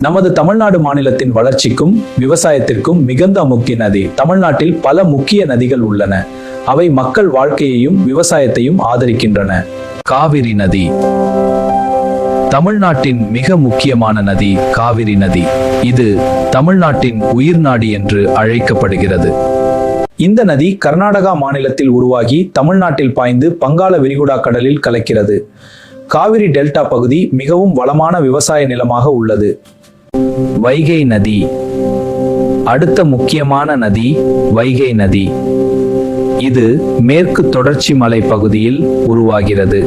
நமது தமிழ்நாடு மாநிலத்தின் வளர்ச்சிக்கும் விவசாயத்திற்கும் மிகுந்த முக்கிய நதி. தமிழ்நாட்டில் பல முக்கிய நதிகள் உள்ளன. அவை மக்கள் வாழ்க்கையையும் விவசாயத்தையும் ஆதரிக்கின்றன. காவிரி நதி தமிழ்நாட்டின் மிக முக்கியமான நதி காவிரி நதி. இது தமிழ்நாட்டின் உயிர் நாடி என்று அழைக்கப்படுகிறது. இந்த நதி கர்நாடகா மாநிலத்தில் உருவாகி தமிழ்நாட்டில் பாய்ந்து வங்காள விரிகுடா கடலில் கலக்கிறது. காவிரி டெல்டா பகுதி மிகவும் வளமான விவசாய நிலமாக உள்ளது. வைகை நதி அடுத்த முக்கியமான நதி வைகை நதி. இது மேற்கு தொடர்ச்சி மலை பகுதியில் உருவாகிறது.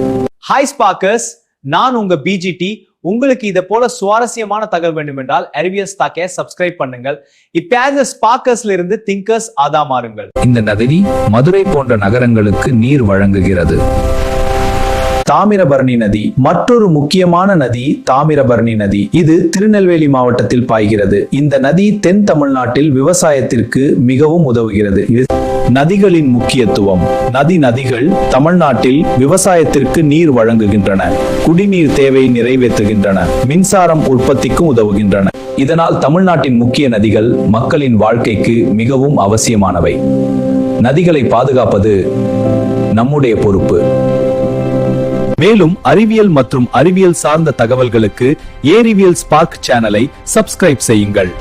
ஹாய் ஸ்பார்க்கர்ஸ், நான் உங்க பிஜிடி. உங்களுக்கு இதை போல சுவாரஸ்யமான தகவல் வேண்டும் என்றால் அறிவியல் ஸ்டாக்கை சப்ஸ்கிரைப் பண்ணுங்கள். இப்ப ஸ்பார்க்கர்ஸ்ல இருந்து திங்கர்ஸ் ஆதா மாறுங்கள். இந்த நதி மதுரை போன்ற நகரங்களுக்கு நீர் வழங்குகிறது. தாமிரபரணி நதி மற்றொரு முக்கியமான நதி தாமிரபரணி நதி. இது திருநெல்வேலி மாவட்டத்தில் பாய்கிறது. இந்த நதி தென் தமிழ்நாட்டில் விவசாயத்திற்கு மிகவும் உதவுகிறது. நதிகளின் முக்கியத்துவம். நதிகள் தமிழ்நாட்டில் விவசாயத்திற்கு நீர் வழங்குகின்றன, குடிநீர் தேவை நிறைவேற்றுகின்றன, மின்சாரம் உற்பத்திக்கும் உதவுகின்றன. இதனால் தமிழ்நாட்டின் முக்கிய நதிகள் மக்களின் வாழ்க்கைக்கு மிகவும் அவசியமானவை. நதிகளை பாதுகாப்பது நம்முடைய பொறுப்பு. மேலும் அறிவியல் மற்றும் அறிவியல் சார்ந்த தகவல்களுக்கு ஏரிவியல் ஸ்பார்க் சேனலை சப்ஸ்கிரைப் செய்யுங்கள்.